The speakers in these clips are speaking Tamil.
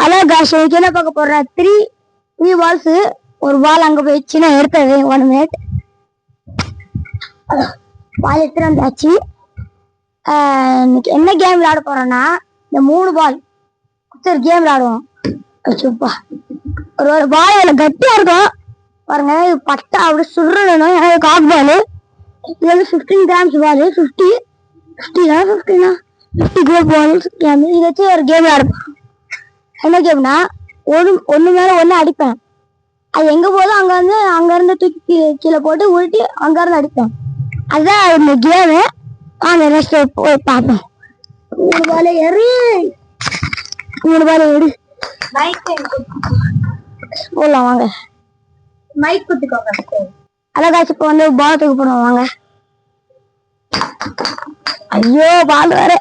அதான் காஷ் என்ன பார்க்க போறேன், த்ரீ பால்ஸ். ஒரு பால் அங்க போயிடுச்சு, நான் எடுத்தது 1 மினிட். பால் எடுத்துட்டு வந்தாச்சு. இன்னைக்கு என்ன கேம் விளையாட போறோம்னா, இந்த 3 பால் ஒரு கேம் விளையாடுவோம். சூப்பா ஒரு பால் கட்டியா இருக்கும் பாருங்க, பட்டா அப்படி சுருணும். எனக்கு காக் பால், இது வந்து 15 கிராம்ஸ் பால். 50 கோல் பால் கேம். இதை வச்சு ஒரு கேம் விளையாடுப்போம். என்ன கேம்னா, ஒண்ணு மேல ஒண்ணு அடிப்பேன். அது எங்க போதும் அங்க இருந்து தூக்கி கீழே போட்டு உருட்டி அங்க இருந்து அடிப்பேன். அதுதான் இந்த கேமு. நெக்ஸ்ட் போய் பார்ப்போம். 3 பால் எடு. போடலாம் வாங்க. மைக் குத்திக்கோங்க. அழகாச்சு இப்ப வந்து பால் தூக்கி போடுவோம் வாங்க. ஐயோ பால் வேற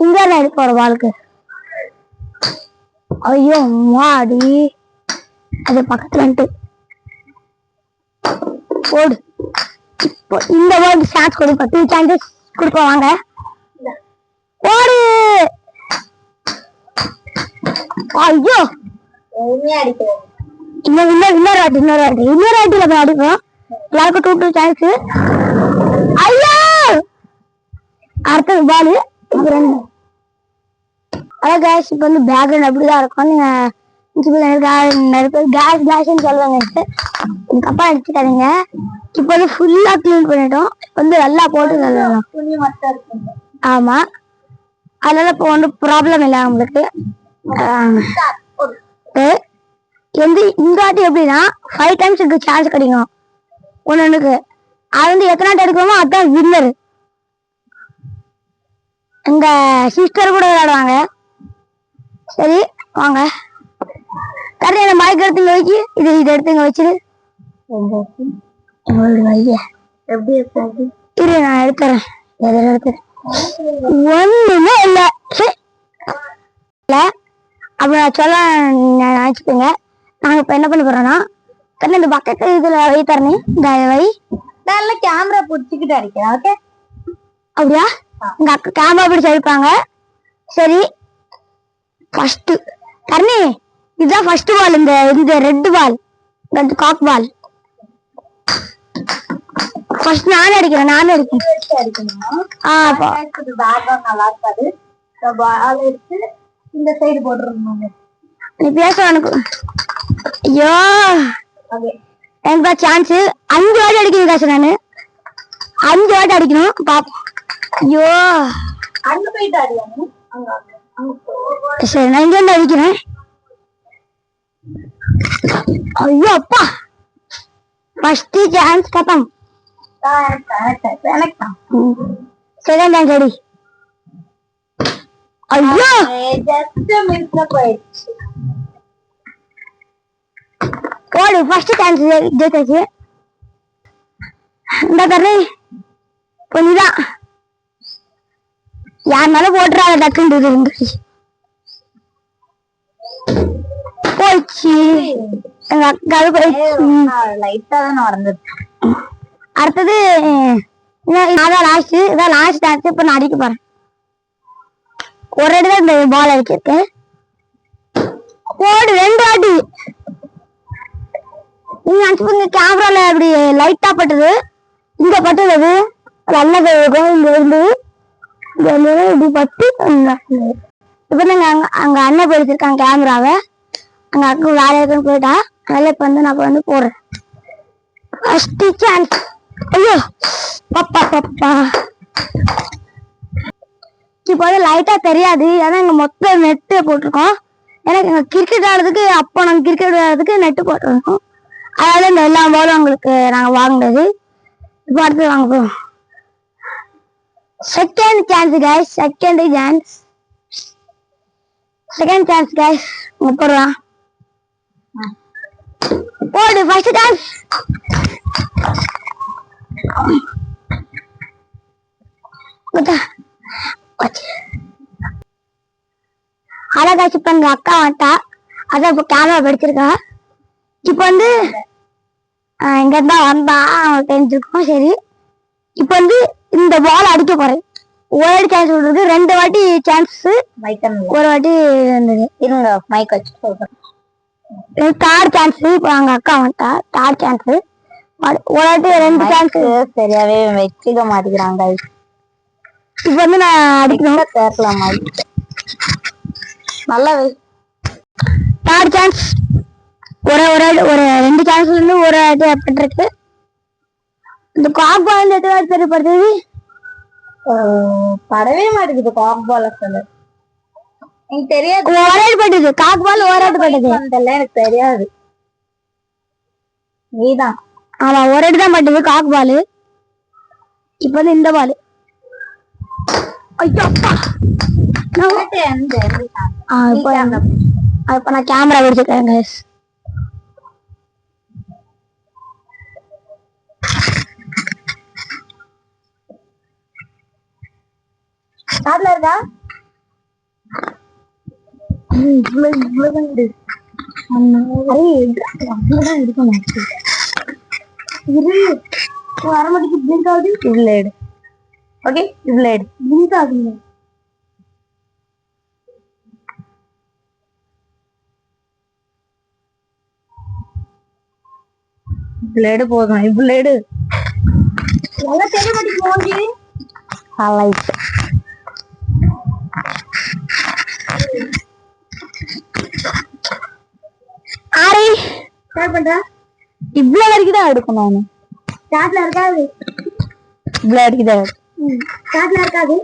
இங்க அடிப்போற பாலுக்கு. ஐயோ மாடி, அது பக்கத்துல போடு. இப்போ இந்த பாலுக்கு சான்ஸ் கொடுப்போம். 2 சான்சஸ் கொடுப்போம் வாங்க. போடு. ஐயோ இன்னொரு வாட்டில போய் அடிப்போம். எல்லாருக்கும் 2 சான்ஸ். ஐயோ அடுத்தது பாலு. அதான் கேஸ் இப்ப வந்து பேக்ரவுண்ட் அப்படிதான் இருக்கும். நீங்க நிறைய பேர் கேஸ்ன்னு சொல்லுவாங்க. எனக்கு அப்பா அடிச்சுக்காதீங்க. இப்ப வந்து ஃபுல்லா கிளீன் பண்ணிட்டோம். வந்து நல்லா போட்டு ஆமா, அதனால இப்ப வந்து ப்ராப்ளம் இல்லை உங்களுக்கு. இந்த வாட்டி எப்படின்னா 5 டைம்ஸ் இருக்கு சான்ஸ் கிடைக்கும் ஒண்ணுக்கு. அது வந்து எத்தனை எடுக்கணுமோ அதான் வின்னர். எங்க சிஸ்டர் கூட விளையாடுவாங்க. சரி வாங்க. கரெக்டா இந்த மைக் எடுத்துங்க வச்சு இதை எடுத்துங்க வச்சிரு. எப்படி இரு, நான் எடுத்துறேன். ஒண்ணுமே இல்லை அப்படி நான் சொல்ல நினைச்சுக்கோங்க. நாங்க இப்ப என்ன பண்ண போறோம்னா, இந்த பக்கெட் இதுல வை தரணி. இந்த வை நல்ல கேமரா பிடிச்சிக்கிட்டு அடிக்கிறேன். ஓகே அப்படியா? எங்க அக்கா கேமரா பிடிச்சி அடிப்பாங்க. சரி ஃபர்ஸ்ட் தரணி, இதுதான் ஃபர்ஸ்ட் பால். இந்த ரெட் பால், காக் பால். ஃபர்ஸ்ட் நானே அடிக்கிறேன். நல்லா இருக்காது. பால் எடுத்து இந்த சைடு போட்டுருங்க. நீ பேச எனக்கு. ஐயோ எனக்கு சான்ஸ் 5 வாட்டி அடிக்கணும் காசு. நானு 5 வாட்டி அடிக்கணும் பாப்போம். ஐயோ அங்க போயிட்டு அடியானு. சரி நான் இங்க இருந்து அடிக்கிறேன். ஐயோ அப்பா, ஃபர்ஸ்ட் சான்ஸ் கதம். Second time ready. ஐயோ ஜஸ்ட் மிஸ்ல போயிடுச்சு. போடு. ஃபர்ஸ்ட் சான்ஸ் ஜெயிச்சாச்சு. இந்த கரை கொஞ்சம் யாருனாலும் போட்டுறாங்க. டக்குன்னு போயிடுச்சு. எங்க அக்காவுக்கு போயிடுச்சு. லைட்டா தான் நடந்தது. அடுத்தது அதான் லாஸ்ட். இதான் லாஸ்ட் டான்ஸ். இப்ப நான் அடிக்க போறேன். ஒரு அடி தான் இந்த பால் அடிச்சிருக்கேன். போடு 2 வாட்டி. நீங்க நினைச்சுங்க கேமரால அப்படி லைட்டா பட்டது, இங்க பட்டது. அது நல்லது இங்க இருந்து இப்படி பட்டு. இப்ப நாங்க அங்க அண்ணன் போயிருக்காங்க கேமராவை. அங்க அக்கா வேலை இருக்குன்னு போயிட்டா. அதனால இப்ப வந்து நான் வந்து போடுறேன். First chance. ஐயோ பப்பா பப்பா. இப்ப வந்து லைட்டா தெரியாது, ஏன்னா இங்க மொத்த நெட்டு போட்டிருக்கோம். எனக்கு இங்க கிரிக்கெட் ஆடுறதுக்கு, அப்போ நாங்க கிரிக்கெட் விளையாடுறதுக்கு நெட்டு போட்டிருக்கோம். அதாவது இந்த எல்லா பாலும் உங்களுக்கு நாங்க வாங்கினது. இப்ப அடுத்து வாங்க போறோம். Second chance guys. Second chance guys. இங்க போடலாம். போடு. First chance. அழகாச்சு. இப்ப எங்க அக்கா வந்துட்டா. அதான் இப்ப கேமரா படிச்சிருக்கா. இப்ப வந்து இங்க இருந்தா வந்தா அவங்களுக்கு தெரிஞ்சிருக்கோம். சரி இப்ப வந்து இந்த பால் அடிக்க போறேன். ஒரு வாட்டி சான்ஸ் கொடுத்துருக்கு, 2 வாட்டி சான்ஸ் ஒரு வாட்டி இருந்தது. இருங்க மைக் வச்சு சொல்றேன். Third chance. இப்போ எங்க அக்கா வந்துட்டா, தேர்ட் சான்ஸ். ஒரு வாட்டி 2 சான்ஸ். சரியாவே வச்சுக்க மாட்டேங்கிறாங்க. இப்ப வந்து நான் அடிக்கணும். கேட்கலாம் நல்லா தேர்ட் சான்ஸ். ஒரு 2 சான்ஸ்ல இருந்து ஒரு வாட்டி ஏற்பட்டிருக்கு. இந்த காக் பால் எத்தனை வாட்டி தெரியப்படுத்துது? படவே மாட்டேங்குது காக் பால். சொல்லு எனக்கு தெரியாது. ஓராட்டப்பட்டது காக் பால், ஓராட்டப்பட்டது எனக்கு தெரியாது. நீதான். ஆமா, ஒரு அடி தான் பட்டது காக் பால். இப்ப வந்து இந்த பால். ஐயோ அப்பா. இப்ப நான் கேமரா வச்சிருக்கேன் guys. காதுல இருக்கா? பிளேடு போதும். பிளேடு நல்லா தெரிய மாட்டேங்குது. இவ்வளவு வரைக்கும் தான் எடுக்கணும். காட்டுல இருக்காது. இவ்வளவு வரைக்கும் தான் காட்டுல இருக்காது.